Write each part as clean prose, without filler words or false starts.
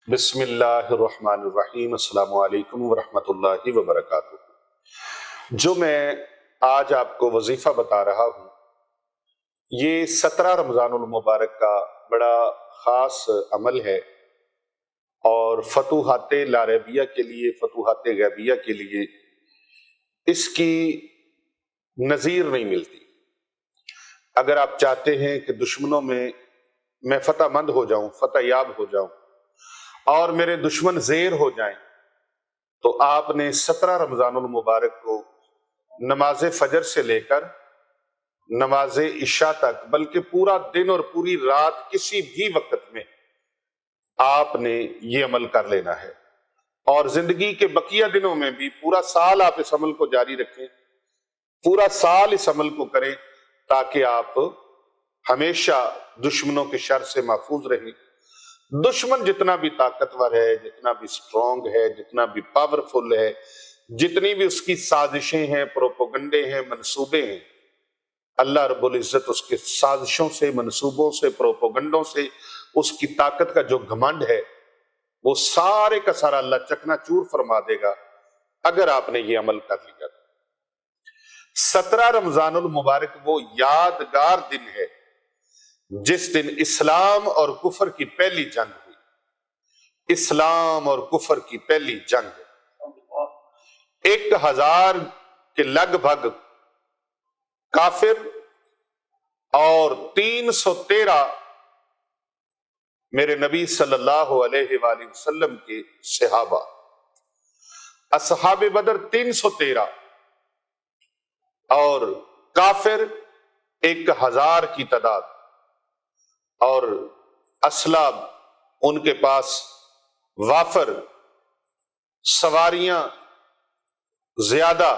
بسم اللہ الرحمن الرحیم۔ السلام علیکم ورحمۃ اللہ وبرکاتہ۔ جو میں آج آپ کو وظیفہ بتا رہا ہوں، یہ 17 رمضان المبارک کا بڑا خاص عمل ہے اور فتوحات لاریبیہ کے لیے، فتوحات غیبیہ کے لیے اس کی نظیر نہیں ملتی۔ اگر آپ چاہتے ہیں کہ دشمنوں میں فتح مند ہو جاؤں، فتح یاب ہو جاؤں اور میرے دشمن زیر ہو جائیں، تو آپ نے 17 رمضان المبارک کو نماز فجر سے لے کر نماز عشاء تک، بلکہ پورا دن اور پوری رات کسی بھی وقت میں آپ نے یہ عمل کر لینا ہے، اور زندگی کے بقیہ دنوں میں بھی پورا سال آپ اس عمل کو جاری رکھیں، پورا سال اس عمل کو کریں، تاکہ آپ ہمیشہ دشمنوں کے شر سے محفوظ رہیں۔ دشمن جتنا بھی طاقتور ہے، جتنا بھی سٹرونگ ہے، جتنا بھی پاورفل ہے، جتنی بھی اس کی سازشیں ہیں، پروپوگنڈے ہیں، منصوبے ہیں، اللہ رب العزت اس کے سازشوں سے، منصوبوں سے، پروپوگنڈوں سے، اس کی طاقت کا جو گھمنڈ ہے، وہ سارے کا سارا اللہ چکنا چور فرما دے گا اگر آپ نے یہ عمل کر لیا۔ 17 رمضان المبارک وہ یادگار دن ہے جس دن اسلام اور کفر کی پہلی جنگ ہوئی۔ اسلام اور کفر کی پہلی جنگ 1000 کے لگ بھگ کافر اور 313 میرے نبی صلی اللہ علیہ وآلہ وسلم کے صحابہ، اصحاب بدر 313 اور کافر 1000 کی تعداد، اور اسلحہ ان کے پاس وافر، سواریاں زیادہ،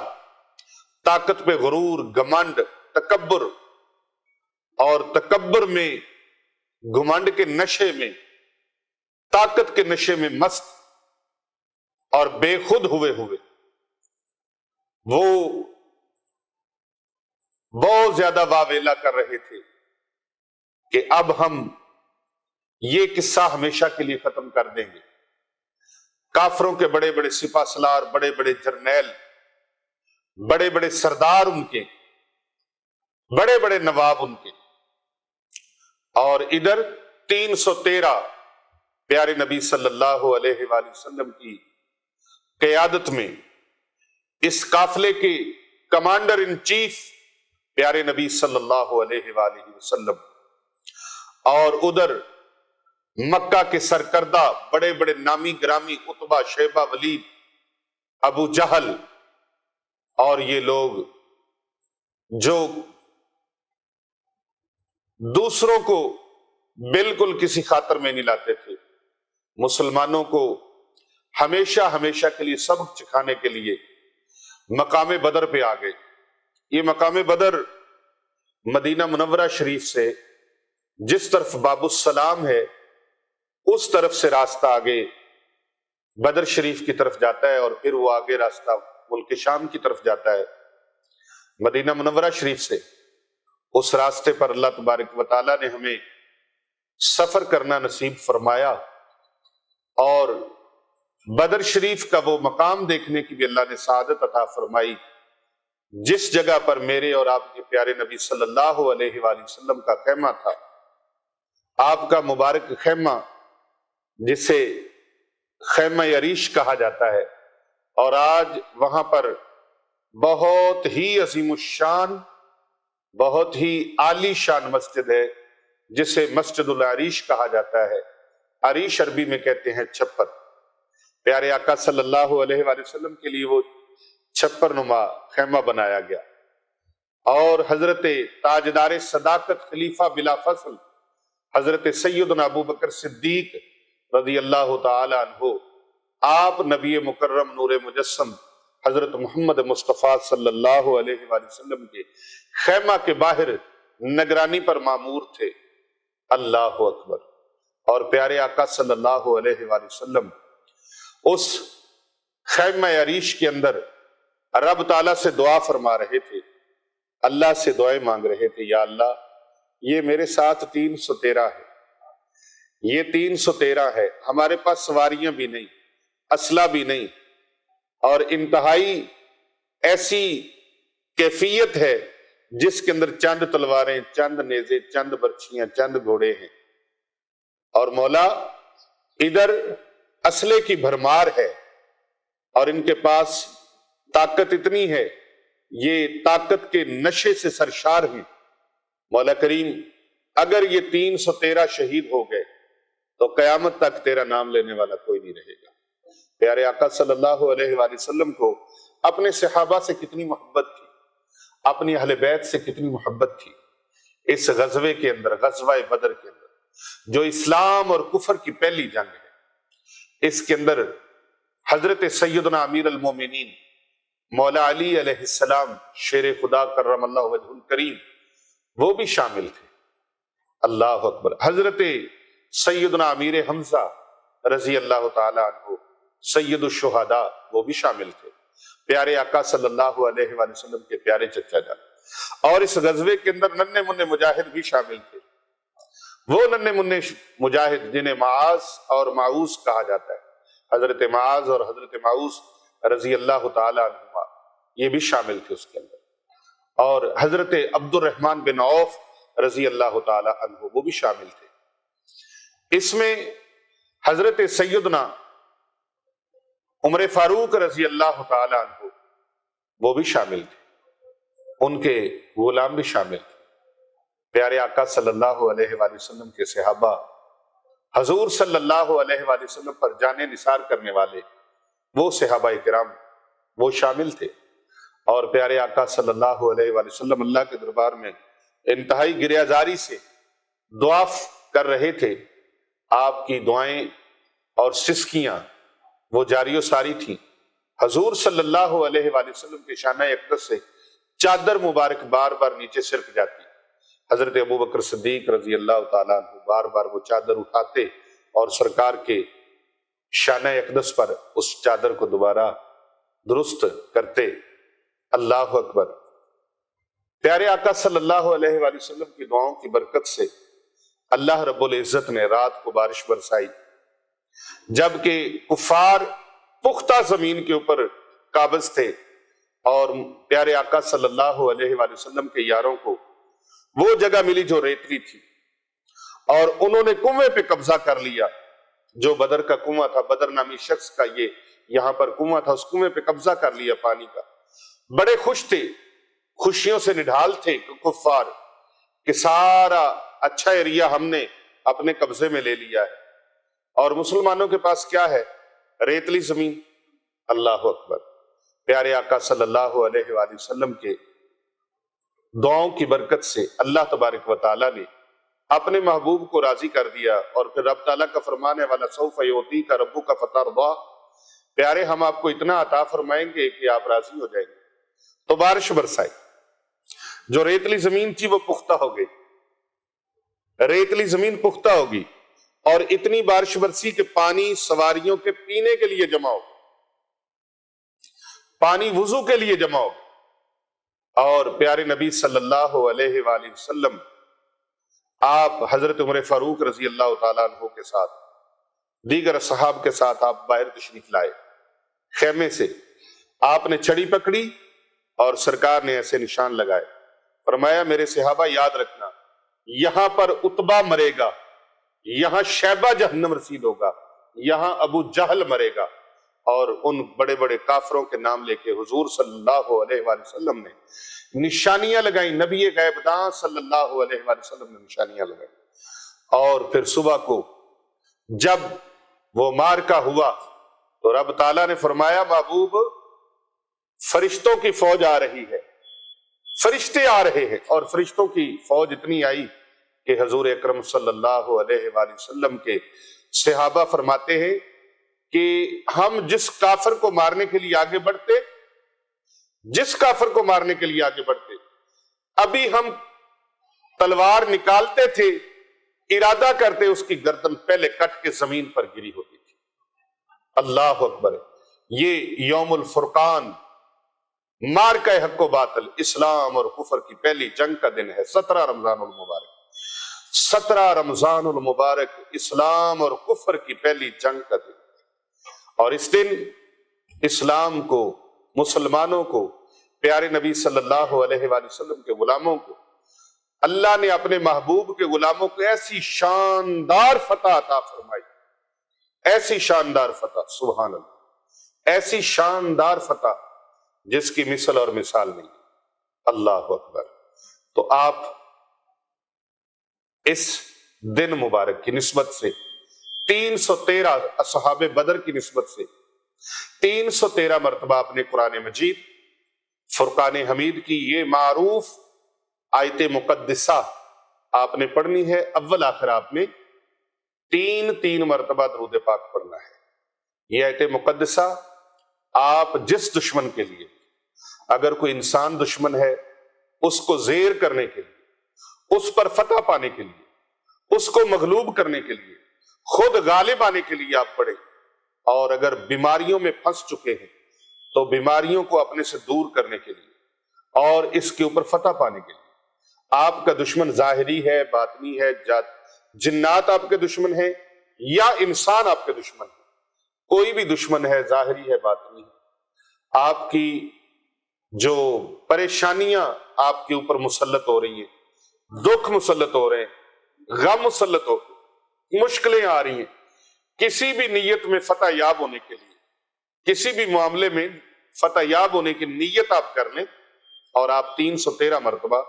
طاقت پہ غرور، گھمنڈ، تکبر، اور تکبر میں، گھمنڈ کے نشے میں، طاقت کے نشے میں مست اور بے خود ہوئے وہ بہت زیادہ واویلا کر رہے تھے کہ اب ہم یہ قصہ ہمیشہ کے لیے ختم کر دیں گے۔ کافروں کے بڑے بڑے سپہ سالار، بڑے بڑے جرنیل، بڑے بڑے سردار ان کے، بڑے بڑے نواب ان کے، اور ادھر 313 پیارے نبی صلی اللہ علیہ وآلہ وسلم کی قیادت میں اس قافلے کے کمانڈر ان چیف پیارے نبی صلی اللہ علیہ وآلہ وسلم، اور ادھر مکہ کے سرکردہ بڑے بڑے نامی گرامی عتبہ، شیبہ، ولید، ابو جہل، اور یہ لوگ جو دوسروں کو بالکل کسی خاطر میں نہیں لاتے تھے، مسلمانوں کو ہمیشہ کے لیے سبق سکھانے کے لیے مقام بدر پہ آ گئے۔ یہ مقام بدر مدینہ منورہ شریف سے جس طرف باب السلام ہے، اس طرف سے راستہ آگے بدر شریف کی طرف جاتا ہے، اور پھر وہ آگے راستہ ملک شام کی طرف جاتا ہے۔ مدینہ منورہ شریف سے اس راستے پر اللہ تبارک و تعالیٰ نے ہمیں سفر کرنا نصیب فرمایا، اور بدر شریف کا وہ مقام دیکھنے کی بھی اللہ نے سعادت عطا فرمائی جس جگہ پر میرے اور آپ کے پیارے نبی صلی اللہ علیہ وآلہ وسلم کا خیمہ تھا۔ آپ کا مبارک خیمہ جسے خیمہ عریش کہا جاتا ہے، اور آج وہاں پر بہت ہی عظیم الشان، بہت ہی عالی شان مسجد ہے جسے مسجد العریش کہا جاتا ہے۔ عریش عربی میں کہتے ہیں چھپر۔ پیارے آقا صلی اللہ علیہ وآلہ وسلم کے لیے وہ چھپر نما خیمہ بنایا گیا، اور حضرت تاجدار صداقت، خلیفہ بلا فصل، حضرت سیدنا ابو بکر صدیق رضی اللہ تعالی عنہ، آپ نبی مکرم نور مجسم حضرت محمد مصطفیٰ صلی اللہ علیہ وآلہ وسلم کے خیمہ کے باہر نگرانی پر مامور تھے۔ اللہ اکبر۔ اور پیارے آقا صلی اللہ علیہ وآلہ وسلم اس خیمہ عریش کے اندر رب تعالیٰ سے دعا فرما رہے تھے، اللہ سے دعائیں مانگ رہے تھے، یا اللہ یہ میرے ساتھ 313 ہے، یہ 313 ہے. ہمارے پاس سواریاں بھی نہیں، اسلحہ بھی نہیں، اور انتہائی ایسی کیفیت ہے جس کے اندر چند تلواریں، چند نیزے، چند برچھیاں، چند گھوڑے ہیں. اور مولا ادھر اسلحے کی بھرمار ہے اور ان کے پاس طاقت اتنی ہے، یہ طاقت کے نشے سے سرشار ہیں. مولا کریم اگر یہ 313 شہید ہو گئے تو قیامت تک تیرا نام لینے والا کوئی نہیں رہے گا. پیارے آقا صلی اللہ علیہ وآلہ وسلم کو اپنے صحابہ سے کتنی محبت تھی، اپنی اہل بیت سے کتنی محبت تھی. اس غزوے کے اندر، غزوہ بدر کے اندر، جو اسلام اور کفر کی پہلی جنگ ہے، اس کے اندر حضرت سیدنا امیر المومنین مولا علی علیہ السلام شیر خدا کرم اللہ وجہ الکریم وہ بھی شامل تھے. اللہ اکبر. حضرت سیدنا امیر حمزہ رضی اللہ تعالی عنہ سید الشہداء وہ بھی شامل تھے، پیارے آقا صلی اللہ علیہ وآلہ وسلم کے پیارے چچا جان. اور اس غزوے کے اندر ننھے منھے مجاہد بھی شامل تھے، وہ ننھے منھے مجاہد جنہیں معاذ اور معوذ کہا جاتا ہے. حضرت معاذ اور حضرت معوذ رضی اللہ تعالی عنہما یہ بھی شامل تھے اس کے اندر. اور حضرت عبد الرحمن بن عوف رضی اللہ تعالی عنہ وہ بھی شامل تھے. اس میں حضرت سیدنا عمر فاروق رضی اللہ تعالی عنہ وہ بھی شامل تھے، ان کے غلام بھی شامل تھے. پیارے آقا صلی اللہ علیہ وآلہ وسلم کے صحابہ، حضور صلی اللہ علیہ وآلہ وسلم پر جانے نثار کرنے والے وہ صحابہ کرام وہ شامل تھے. اور پیارے آقا صلی اللہ علیہ وآلہ وسلم اللہ کے دربار میں انتہائی گریہ زاری سے دعا کر رہے تھے. آپ کی دعائیں اور سسکیاں وہ جاری و ساری تھیں. حضور صلی اللہ علیہ وآلہ وسلم کے شانہ اقدس سے چادر مبارک بار بار نیچے سرک جاتی. حضرت ابو بکر صدیق رضی اللہ تعالیٰ عنہ بار بار وہ چادر اٹھاتے اور سرکار کے شانہ اقدس پر اس چادر کو دوبارہ درست کرتے. اللہ اکبر. پیارے آقا صلی اللہ علیہ وآلہ وسلم کی دعاؤں کی برکت سے اللہ رب العزت نے رات کو بارش برسائی، جبکہ کفار پختہ زمین کے اوپر قابض تھے. اور پیارے آقا صلی اللہ علیہ وآلہ وسلم کے یاروں کو وہ جگہ ملی جو ریتلی تھی، اور انہوں نے کنویں پہ قبضہ کر لیا جو بدر کا کنواں تھا. بدر نامی شخص کا یہ یہاں پر کنواں تھا، اس کنویں پہ قبضہ کر لیا پانی کا. بڑے خوش تھے، خوشیوں سے نڈھال تھے کفار کہ سارا اچھا ایریا ہم نے اپنے قبضے میں لے لیا ہے، اور مسلمانوں کے پاس کیا ہے؟ ریتلی زمین. اللہ اکبر. پیارے آقا صلی اللہ علیہ وآلہ وسلم کے دعاؤں کی برکت سے اللہ تبارک و تعالیٰ نے اپنے محبوب کو راضی کر دیا. اور پھر رب تعالیٰ کا فرمان ہے وَلَسَوْفَ يُعْطِيكَ رَبُّكَ فَتَرْضَىٰ، پیارے ہم آپ کو اتنا عطا فرمائیں گے کہ آپ راضی ہو جائیں گے. تو بارش برسائی، جو ریتلی زمین تھی وہ پختہ ہو گئی، ریتلی زمین پختہ ہوگی، اور اتنی بارش برسی کہ پانی سواریوں کے پینے کے لیے جمع ہو، پانی وضو کے لیے جمع ہو. اور پیارے نبی صلی اللہ علیہ وآلہ وسلم آپ حضرت عمر فاروق رضی اللہ تعالیٰ عنہ کے ساتھ دیگر اصحاب کے ساتھ آپ باہر تشریف لائے. خیمے سے آپ نے چھڑی پکڑی اور سرکار نے ایسے نشان لگائے. فرمایا میرے صحابہ یاد رکھنا، یہاں پر عتبہ مرے گا، یہاں شیبہ جہنم رسید ہوگا، یہاں ابو جہل مرے گا. اور ان بڑے بڑے کافروں کے نام لے کے حضور صلی اللہ علیہ وآلہ وسلم نے نشانیاں لگائیں. نبی غیب داں صلی اللہ علیہ وآلہ وسلم نے نشانیاں لگائیں. اور پھر صبح کو جب وہ معرکہ ہوا تو رب تعالیٰ نے فرمایا محبوب فرشتوں کی فوج آ رہی ہے، فرشتے آ رہے ہیں. اور فرشتوں کی فوج اتنی آئی کہ حضور اکرم صلی اللہ علیہ وآلہ وسلم کے صحابہ فرماتے ہیں کہ ہم جس کافر کو مارنے کے لیے آگے بڑھتے، جس کافر کو مارنے کے لیے آگے بڑھتے، ابھی ہم تلوار نکالتے تھے، ارادہ کرتے اس کی گردن پہلے کٹ کے زمین پر گری ہوتی تھی. اللہ اکبر. یہ یوم الفرقان، مارکہ حق و باطل، اسلام اور کفر کی پہلی جنگ کا دن ہے، 17 رمضان المبارک. 17 رمضان المبارک اسلام اور کفر کی پہلی جنگ کا دن، اور اس دن اسلام کو، مسلمانوں کو، پیارے نبی صلی اللہ علیہ وآلہ وسلم کے غلاموں کو، اللہ نے اپنے محبوب کے غلاموں کو ایسی شاندار فتح عطا فرمائی، ایسی شاندار فتح، سبحان اللہ، ایسی شاندار فتح جس کی مثل اور مثال نہیں۔ اللہ اکبر۔ تو آپ اس دن مبارک کی نسبت سے 313 اصحاب بدر کی نسبت سے 313 مرتبہ اپنے قرآن مجید فرقان حمید کی یہ معروف آیت مقدسہ آپ نے پڑھنی ہے۔ اول آخر آپ نے 3 مرتبہ درود پاک پڑھنا ہے۔ یہ آیت مقدسہ آپ جس دشمن کے لیے، اگر کوئی انسان دشمن ہے، اس کو زیر کرنے کے لیے، اس پر فتح پانے کے لیے، اس کو مغلوب کرنے کے لیے، خود غالب آنے کے لیے آپ پڑھیں، اور اگر بیماریوں میں پھنس چکے ہیں تو بیماریوں کو اپنے سے دور کرنے کے لیے اور اس کے اوپر فتح پانے کے لیے۔ آپ کا دشمن ظاہری ہے، باطنی ہے، جنات آپ کے دشمن ہیں یا انسان آپ کے دشمن ہے، کوئی بھی دشمن ہے، ظاہری ہے، باطنی ہے، آپ کی جو پریشانیاں آپ کے اوپر مسلط ہو رہی ہیں، دکھ مسلط ہو رہے ہیں، غم مسلط ہو، مشکلیں آ رہی ہیں، کسی بھی نیت میں فتح یاب ہونے کے لیے، کسی بھی معاملے میں فتح یاب ہونے کی نیت آپ کر لیں، اور آپ 313 مرتبہ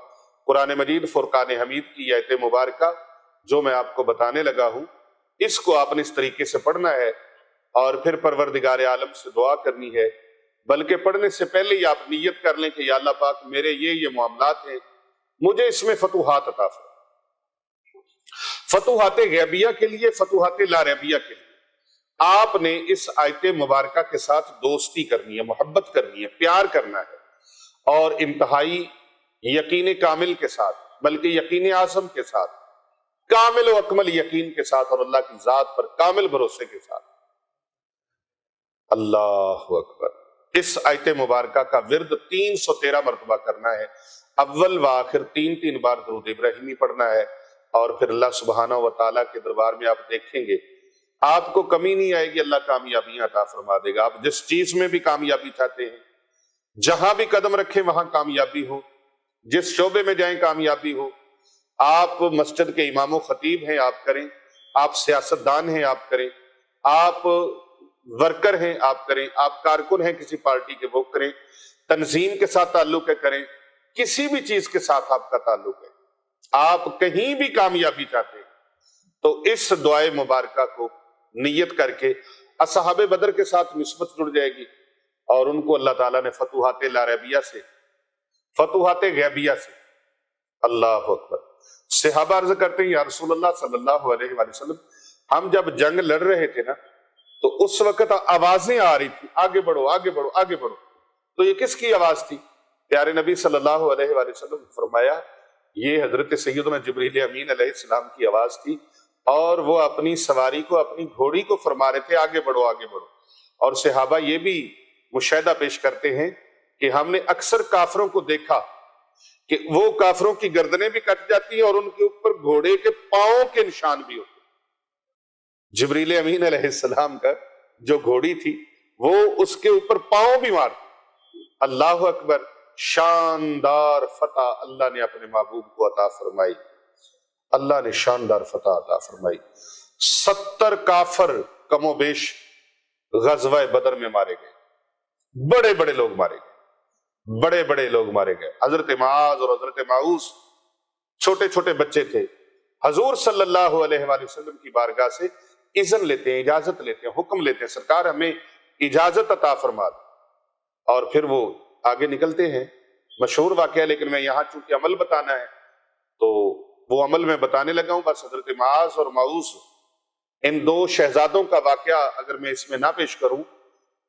قرآن مجید فرقان حمید کی آیت مبارکہ جو میں آپ کو بتانے لگا ہوں، اس کو آپ نے اس طریقے سے پڑھنا ہے، اور پھر پروردگار عالم سے دعا کرنی ہے۔ بلکہ پڑھنے سے پہلے ہی آپ نیت کر لیں کہ یا اللہ پاک، میرے یہ معاملات ہیں، مجھے اس میں فتوحات عطا فرما، فتوحات غیبیہ کے لیے، فتوحات لا غیبیہ کے لیے۔ آپ نے اس آیت مبارکہ کے ساتھ دوستی کرنی ہے، محبت کرنی ہے، پیار کرنا ہے، اور انتہائی یقین کامل کے ساتھ، بلکہ یقین اعظم کے ساتھ، کامل و اکمل یقین کے ساتھ، اور اللہ کی ذات پر کامل بھروسے کے ساتھ۔ اللہ اکبر۔ اس آیت مبارکہ کا ورد 313 مرتبہ کرنا ہے، اول و آخر 3 بار درود ابراہیمی پڑھنا ہے، اور پھر اللہ سبحانہ و تعالیٰ کے دربار میں آپ دیکھیں گے آپ کو کمی نہیں آئے گی، اللہ کامیابیاں عطا فرما دے گا۔ آپ جس چیز میں بھی کامیابی چاہتے ہیں، جہاں بھی قدم رکھیں وہاں کامیابی ہو، جس شعبے میں جائیں کامیابی ہو۔ آپ مسجد کے امام و خطیب ہیں، آپ کریں، آپ سیاستدان ہیں، آپ کریں، آپ ورکر ہیں، آپ کریں، آپ کارکن ہیں کسی پارٹی کے، وہ کریں، تنظیم کے ساتھ تعلق ہے کریں، کسی بھی چیز کے ساتھ آپ کا تعلق ہے، آپ کہیں بھی کامیابی چاہتے ہیں، تو اس دعائے مبارکہ کو نیت کر کے اصحاب بدر کے ساتھ نسبت جڑ جائے گی، اور ان کو اللہ تعالیٰ نے فتوحات لا غیبیہ سے، فتوحات غیبیہ سے۔ اللہ اکبر۔ صحابہ عرض کرتے ہیں یا رسول اللہ صلی اللہ علیہ وآلہ وسلم، ہم جب جنگ لڑ رہے تھے نا، تو اس وقت آوازیں آ رہی تھی، آگے بڑھو، آگے بڑھو، آگے بڑھو۔ تو یہ کس کی آواز تھی؟ پیارے نبی صلی اللہ علیہ وآلہ وسلم نے فرمایا یہ حضرت سیدنا جبریل امین علیہ السلام کی آواز تھی، اور وہ اپنی سواری کو، اپنی گھوڑی کو فرما رہے تھے آگے بڑھو، آگے بڑھو۔ اور صحابہ یہ بھی مشاہدہ پیش کرتے ہیں کہ ہم نے اکثر کافروں کو دیکھا کہ وہ کافروں کی گردنیں بھی کٹ جاتی ہیں اور ان کے اوپر گھوڑے کے پاؤں کے نشان بھی ہوتے ہیں۔ جبریل امین علیہ السلام کا جو گھوڑی تھی وہ اس کے اوپر پاؤں بھی مارتی۔ اللہ اکبر۔ شاندار فتح اللہ نے اپنے محبوب کو عطا فرمائی، اللہ نے شاندار فتح عطا فرمائی۔ 70 کافر کم و بیش غزوہ بدر میں مارے گئے، بڑے بڑے لوگ مارے گئے، بڑے بڑے لوگ مارے گئے۔ حضرت معاذ اور حضرت معوذ چھوٹے چھوٹے بچے تھے، حضور صلی اللہ علیہ وآلہ وسلم کی بارگاہ سے اذن لیتے ہیں، اجازت لیتے ہیں، حکم لیتے ہیں، سرکار ہمیں اجازت عطا فرما دیں، اور پھر وہ آگے نکلتے ہیں۔ مشہور واقعہ، لیکن میں یہاں چونکہ عمل بتانا ہے تو وہ عمل میں بتانے لگا ہوں۔ بس حضرت معاذ اور معوذ، ان 2 شہزادوں کا واقعہ اگر میں اس میں نہ پیش کروں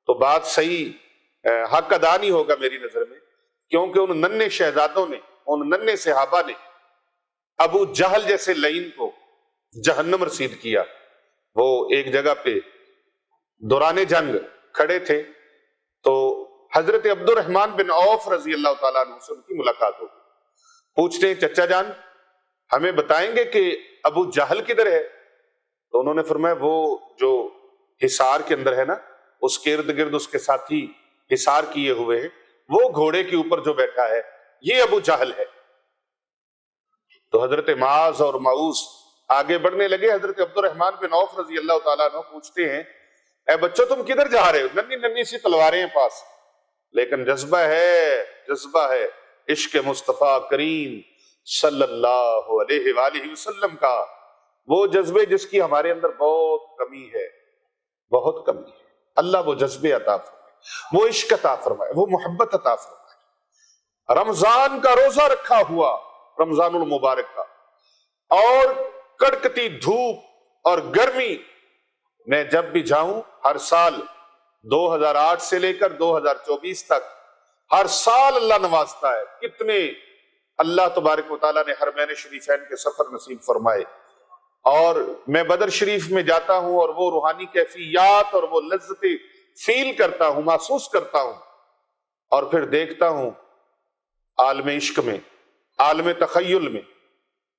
تو بات صحیح حق ادا نہیں ہوگا میری نظر میں، کیونکہ ان ننھے شہزادوں نے، ان ننھے صحابہ نے ابو جہل جیسے لعین کو جہنم رسید کیا۔ وہ ایک جگہ پہ دوران جنگ کھڑے تھے تو حضرت عبد الرحمن بن عوف رضی اللہ تعالیٰ عنہ سے ان کی ملاقات ہو گئی۔ پوچھتے ہیں چچا جان، ہمیں بتائیں گے کہ ابو جہل کدھر ہے؟ تو انہوں نے فرمایا وہ جو حصار کے اندر ہے نا، اس کے ارد گرد اس کے ساتھی حصار کیے ہوئے ہیں، وہ گھوڑے کے اوپر جو بیٹھا ہے یہ ابو جہل ہے۔ تو حضرت معاذ اور معوذ آگے بڑھنے لگے۔ حضرت عبد الرحمن بن عوف رضی اللہ تعالیٰ عنہ پوچھتے ہیں، اے بچوں تم کدھر جا رہے ہو؟ ننھی ننھی سی تلواریں ہیں پاس، لیکن جذبہ ہے عشق مصطفیٰ کریم صلی اللہ علیہ وآلہ وسلم کا، وہ جذبے جس کی ہمارے اندر بہت کمی ہے، بہت کمی ہے۔ اللہ وہ جذبے عطا فرمائے، وہ عشق عطا فرمائے، وہ محبت عطا فرمائے۔ رمضان کا روزہ رکھا ہوا، رمضان المبارک کا، اور کڑکتی دھوپ اور گرمی میں جب بھی جاؤں، ہر سال 2008 سے لے کر 2024 تک ہر سال اللہ نوازتا ہے۔ کتنے اللہ تبارک و تعالیٰ نے حرمین شریفین کے سفر نصیب فرمائے، اور میں بدر شریف میں جاتا ہوں اور وہ روحانی کیفیات اور وہ لذتیں فیل کرتا ہوں، محسوس کرتا ہوں، اور پھر دیکھتا ہوں عالم عشق میں، عالم تخیل میں،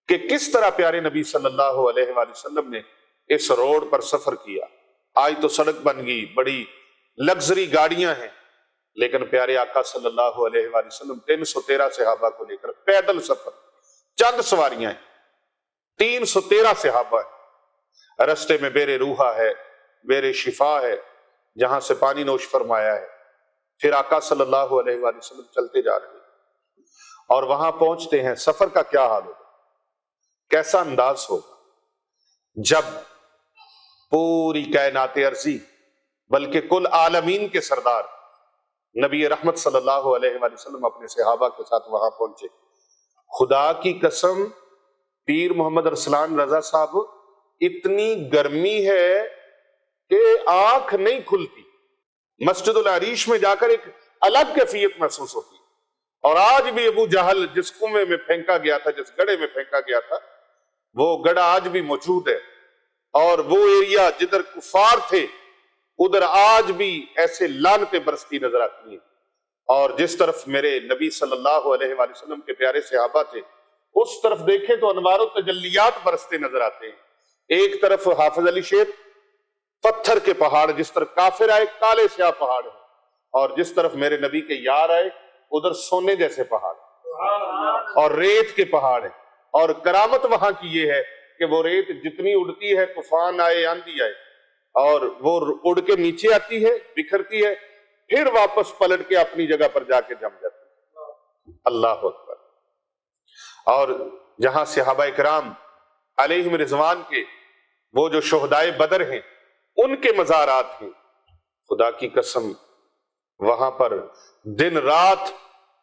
کہ کس طرح پیارے نبی صلی اللہ علیہ وآلہ وسلم نے اس روڈ پر سفر کیا۔ آج تو سڑک بن گئی، بڑی لگژری گاڑیاں ہیں، لیکن پیارے آقا صلی اللہ علیہ وآلہ وسلم 313 صحابہ کو لے کر پیدل سفر، چند سواریاں ہیں، 313 صحابہ ہیں۔ رستے میں بیر روحا ہے، بیر شفا ہے، جہاں سے پانی نوش فرمایا ہے۔ پھر آقا صلی اللہ علیہ وآلہ وسلم چلتے جا رہے ہیں، اور وہاں پہنچتے ہیں۔ سفر کا کیا حال ہوگا، کیسا انداز ہوگا جب پوری کائنات ارضی بلکہ کل عالمین کے سردار نبی رحمت صلی اللہ علیہ وآلہ وسلم اپنے صحابہ کے ساتھ وہاں پہنچے۔ خدا کی قسم پیر محمد ارسلان رضا صاحب، اتنی گرمی ہے کہ آنکھ نہیں کھلتی۔ مسجد العریش میں جا کر ایک الگ کیفیت محسوس ہوتی ہے۔ اور آج بھی ابو جہل جس کنویں میں پھینکا گیا تھا، جس گڑھے میں پھینکا گیا تھا، وہ گڑھا آج بھی موجود ہے، اور وہ ایریا جدھر کفار تھے ادھر آج بھی ایسے لعنتیں برستی نظر آتی ہیں۔ اور جس طرف میرے نبی صلی اللہ علیہ وآلہ وسلم کے پیارے صحابہ تھے، اس طرف دیکھیں تو انوار و تجلیات برستے نظر آتے ہیں۔ ایک طرف حافظ علی شیخ، پتھر کے پہاڑ، جس طرف کافر آئے کالے سیاہ پہاڑ ہیں، اور جس طرف میرے نبی کے یار آئے ادھر سونے جیسے پہاڑ اور ریت کے پہاڑ ہیں۔ اور کرامت وہاں کی یہ ہے کہ وہ ریت جتنی اڑتی ہے، طوفان آئے، آندھی آئے، اور وہ اڑ کے نیچے آتی ہے، بکھرتی ہے، پھر واپس پلٹ کے اپنی جگہ پر جا کے جم جاتی ہے۔ اللہ اکبر۔ اور جہاں صحابہ کرام علیہم رضوان کے وہ جو شہدائے بدر ہیں ان کے مزارات ہیں، خدا کی قسم وہاں پر دن رات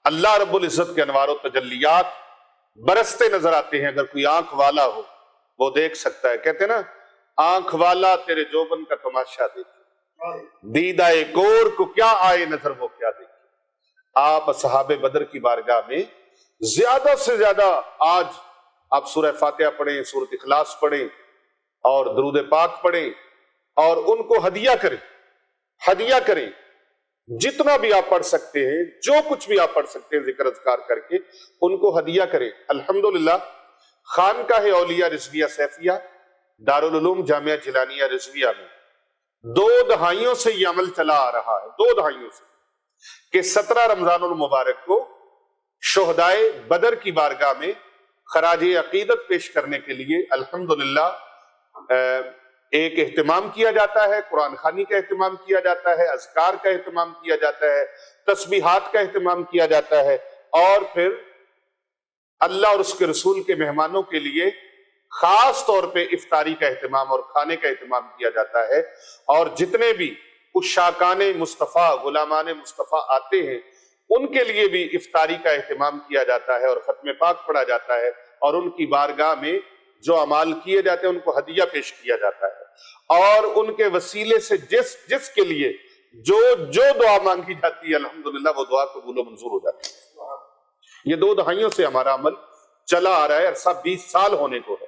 اللہ رب العزت کے انوار و تجلیات برستے نظر آتے ہیں۔ اگر کوئی آنکھ والا ہو وہ دیکھ سکتا ہے۔ کہتے ہیں نا، آنکھ والا تیرے جوبن کا تماشا دیکھے، دیدہ گور کو کیا آئے نظر وہ کیا دیکھے۔ آپ اصحاب بدر کی بارگاہ میں زیادہ سے زیادہ آج آپ سورہ فاتحہ پڑھیں، سورۃ اخلاص پڑھیں، اور درود پاک پڑھیں، اور ان کو ہدیہ کریں۔ جتنا بھی آپ پڑھ سکتے ہیں، جو کچھ بھی آپ پڑھ سکتے ہیں ذکر اذکار کر کے ان کو ہدیہ کریں۔ الحمدللہ خانقاہ اولیاء رضویہ سیفیہ دارالعلوم جامعہ جیلانیہ رضویہ میں 2 دہائیوں سے یہ عمل چلا آ رہا ہے، 2 دہائیوں سے، کہ 17 رمضان المبارک کو شہدائے بدر کی بارگاہ میں خراج عقیدت پیش کرنے کے لیے الحمدللہ ایک اہتمام کیا جاتا ہے، قرآن خوانی کا اہتمام کیا جاتا ہے، اذکار کا اہتمام کیا جاتا ہے، تسبیحات کا اہتمام کیا جاتا ہے، اور پھر اللہ اور اس کے رسول کے مہمانوں کے لیے خاص طور پہ افطاری کا اہتمام اور کھانے کا اہتمام کیا جاتا ہے۔ اور جتنے بھی عشاقان مصطفیٰ، غلامان مصطفیٰ آتے ہیں ان کے لیے بھی افطاری کا اہتمام کیا جاتا ہے، اور ختم پاک پڑھا جاتا ہے، اور ان کی بارگاہ میں جو اعمال کیے جاتے ہیں ان کو ہدیہ پیش کیا جاتا ہے، اور ان کے وسیلے سے جس کے لیے جو دعا مانگی جاتی ہے الحمدللہ وہ دعا قبول و منظور ہو جاتی ہے۔ یہ 2 دہائیوں سے ہمارا عمل چلا آ رہا ہے، عرصہ 20 سال ہونے کو ہے۔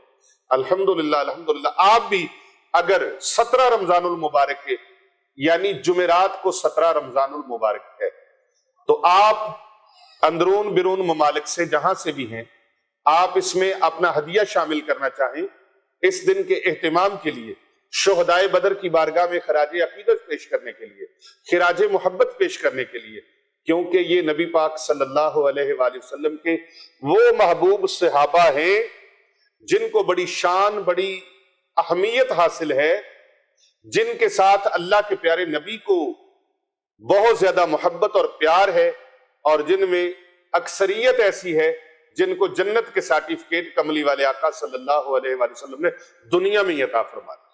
الحمدللہ الحمدللہ آپ بھی اگر 17 رمضان المبارک کے یعنی جمعرات کو 17 رمضان المبارک ہے تو آپ اندرون بیرون ممالک سے جہاں سے بھی ہیں آپ اس میں اپنا ہدیہ شامل کرنا چاہیں اس دن کے اہتمام کے لیے، شہدائے بدر کی بارگاہ میں خراج عقیدت پیش کرنے کے لیے، خراج محبت پیش کرنے کے لیے، کیونکہ یہ نبی پاک صلی اللہ علیہ وآلہ وسلم کے وہ محبوب صحابہ ہیں جن کو بڑی شان، بڑی اہمیت حاصل ہے، جن کے ساتھ اللہ کے پیارے نبی کو بہت زیادہ محبت اور پیار ہے، اور جن میں اکثریت ایسی ہے جن کو جنت کے سرٹیفکیٹ کملی والے آقا صلی اللہ علیہ وآلہ وسلم نے دنیا میں عطا فرما دی۔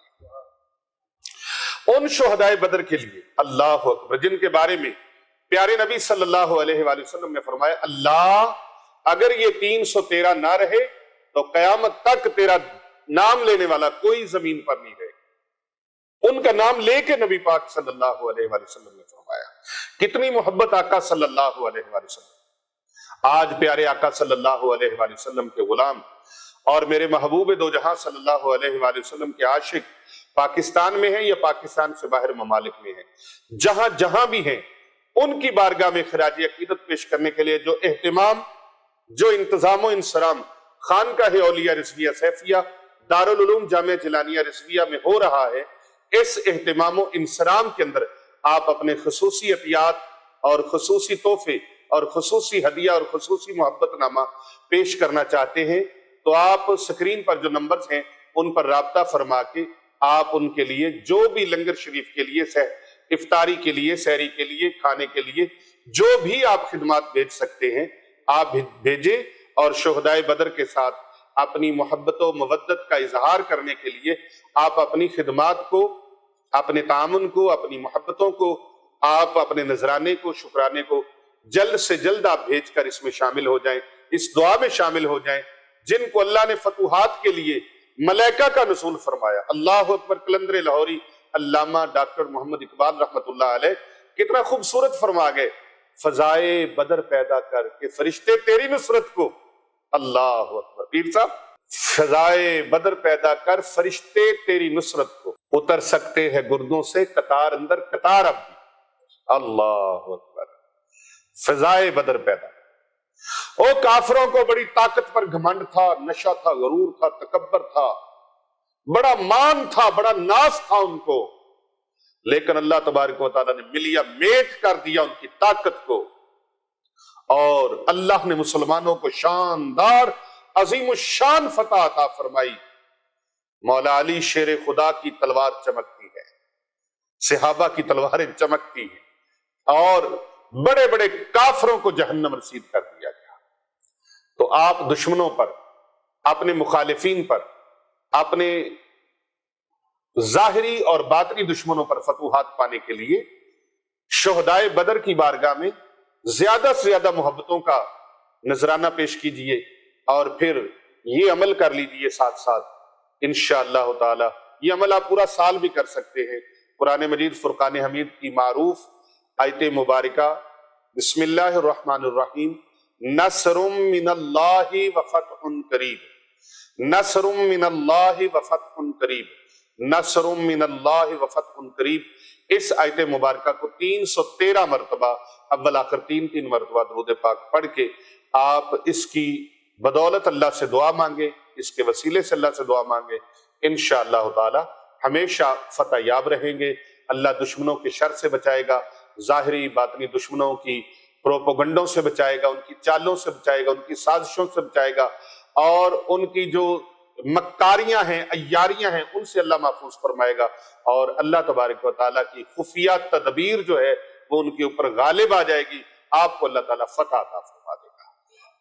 ان شہدائے بدر کے لیے اللہ اکبر، جن کے بارے میں پیارے نبی صلی اللہ علیہ وآلہ وسلم نے فرمایا، اللہ اگر یہ 313 نہ رہے تو قیامت تک تیرا نام لینے والا کوئی زمین پر نہیں رہے۔ ان کا نام لے کے نبی پاک صلی اللہ علیہ وآلہ وسلم نے فرمایا۔ کتنی محبت آقا صلی اللہ علیہ وآلہ وسلم۔ آج پیارے آقا صلی اللہ علیہ وآلہ وسلم کے غلام اور میرے محبوب دو جہاں صلی اللہ علیہ وآلہ وسلم کے عاشق پاکستان میں ہیں یا پاکستان سے باہر ممالک میں ہیں، جہاں جہاں بھی ہیں، ان کی بارگاہ میں خراج عقیدت پیش کرنے کے لیے جو اہتمام، جو انتظام و انصرام خانقاہ اولیاء رضویہ سیفیہ دارالعلوم جامعہ جلانیہ رضویہ میں ہو رہا ہے، اس اہتمام و انصرام کے اندر آپ اپنے خصوصی عطیات اور خصوصی تحفے اور خصوصی ہدیہ اور خصوصی محبت نامہ پیش کرنا چاہتے ہیں تو آپ سکرین پر جو نمبرز ہیں ان پر رابطہ فرما کے آپ ان کے لیے جو بھی لنگر شریف کے لیے، افطاری کے لیے، سحری کے لیے، کھانے کے لیے جو بھی آپ خدمات بھیج سکتے ہیں آپ بھیجیں، اور شہدائے بدر کے ساتھ اپنی محبت و مودت کا اظہار کرنے کے لیے آپ اپنی خدمات کو، اپنے تعاون کو، اپنی محبتوں کو، آپ اپنے نذرانے کو، شکرانے کو جلد سے جلد آپ بھیج کر اس میں شامل ہو جائیں، اس دعا میں شامل ہو جائیں جن کو اللہ نے فتوحات کے لیے ملائکہ کا نزول فرمایا۔ اللہ اکبر۔ قلندر لاہوری علامہ ڈاکٹر محمد اقبال رحمت اللہ علیہ کتنا خوبصورت فرما گئے، فضائے بدر پیدا کر کے فرشتے تیری نصرت کو، اللہ اکبر۔ پیر صاحب، فضائے بدر پیدا کر فرشتے تیری نصرت کو، اتر سکتے ہیں گردوں سے قطار اندر قطار اب بھی، اللہ اکبر۔ فضائے بدر پیدا، او کافروں کو بڑی طاقت پر گھمنڈ تھا، نشہ تھا، غرور تھا، تکبر تھا، بڑا مان تھا، بڑا ناز تھا ان کو، لیکن اللہ تبارک و تعالیٰ نے ملیا میٹ کر دیا ان کی طاقت کو، اور اللہ نے مسلمانوں کو شاندار عظیم الشان فتح عطا فرمائی۔ مولا علی شیر خدا کی تلوار چمکتی ہے، صحابہ کی تلواریں چمکتی ہیں، اور بڑے بڑے کافروں کو جہنم رسید کر دیا گیا۔ تو آپ دشمنوں پر، اپنے مخالفین پر، اپنے ظاہری اور باطنی دشمنوں پر فتوحات پانے کے لیے شہدائے بدر کی بارگاہ میں زیادہ سے زیادہ محبتوں کا نذرانہ پیش کیجئے، اور پھر یہ عمل کر لیجئے ساتھ ساتھ انشاءاللہ تعالی۔ یہ عمل آپ پورا سال بھی کر سکتے ہیں۔ قرآن مجید فرقان حمید کی معروف آیت مبارکہ بسم اللہ الرحمن الرحیم، نصر من اللہ وفتح قریب، نصر من اللہ وفتح قریب، نصر من اللہ وفتح قریب، اس آیت مبارکہ کو 313 مرتبہ اول آخر 3 مرتبہ درود پاک پڑھ کے آپ اس کی بدولت اللہ سے دعا مانگے، اس کے وسیلے سے اللہ سے دعا مانگے، انشاءاللہ تعالی ہمیشہ فتح یاب رہیں گے۔ اللہ دشمنوں کے شر سے بچائے گا، ظاہری باطنی دشمنوں کی پروپوگنڈوں سے بچائے گا، ان کی چالوں سے بچائے گا، ان کی سازشوں سے بچائے گا، اور ان کی جو مکاریاں ہیں، عیاریاں ہیں، ان سے اللہ محفوظ فرمائے گا، اور اللہ تبارک و تعالیٰ کی خفیہ تدبیر جو ہے وہ ان کے اوپر غالب آ جائے گی، آپ کو اللہ تعالیٰ فتح عطا فرما دے گا۔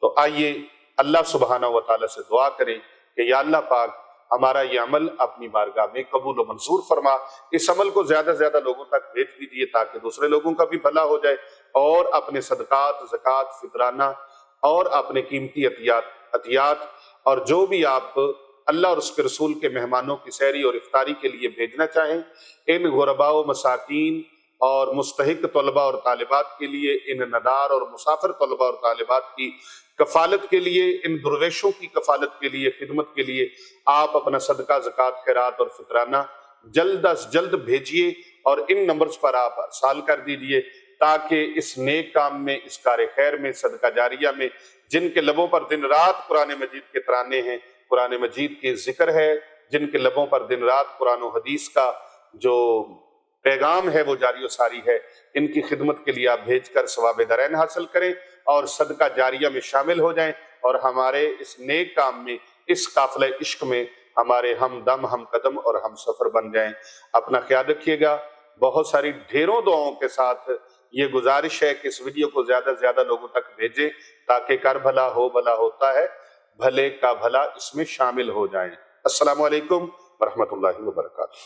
تو آئیے اللہ سبحانہ و تعالیٰ سے دعا کریں کہ یا اللہ پاک ہمارا یہ عمل اپنی بارگاہ میں قبول و منظور فرما، اس عمل کو زیادہ سے زیادہ لوگوں تک بھیج دیجیے تاکہ دوسرے لوگوں کا بھی بھلا ہو جائے، اور اپنے صدقات، زکوٰۃ، فطرانہ اور اپنے قیمتی عطیات اور جو بھی آپ اللہ اور اس کے رسول کے مہمانوں کی سحری اور افطاری کے لیے بھیجنا چاہیں، ان غرباء و مساکین اور مستحق طلباء اور طالبات کے لیے، ان ندار اور مسافر طلباء اور طالبات کی کفالت کے لیے، ان درویشوں کی کفالت کے لیے، خدمت کے لیے آپ اپنا صدقہ، زکوٰۃ، خیرات اور فطرانہ جلد از جلد بھیجیے، اور ان نمبرز پر آپ ارسال کر دیجئے تاکہ اس نیک کام میں، اس کار خیر میں، صدقہ جاریہ میں، جن کے لبوں پر دن رات قرآن مجید کے ترانے ہیں، قرآن مجید کے ذکر ہے، جن کے لبوں پر دن رات قرآن و حدیث کا جو پیغام ہے وہ جاری و ساری ہے، ان کی خدمت کے لیے آپ بھیج کر ثواب دارین حاصل کریں اور صدقہ جاریہ میں شامل ہو جائیں، اور ہمارے اس نیک کام میں، اس قافلہ عشق میں ہمارے ہم دم، ہم قدم اور ہم سفر بن جائیں۔ اپنا خیال رکھیے گا۔ بہت ساری ڈھیروں دعاؤں کے ساتھ یہ گزارش ہے کہ اس ویڈیو کو زیادہ سے زیادہ لوگوں تک بھیجیں تاکہ کر بھلا ہو بھلا ہوتا ہے، بھلے کا بھلا اس میں شامل ہو جائیں۔ السلام علیکم ورحمۃ اللہ وبرکاتہ۔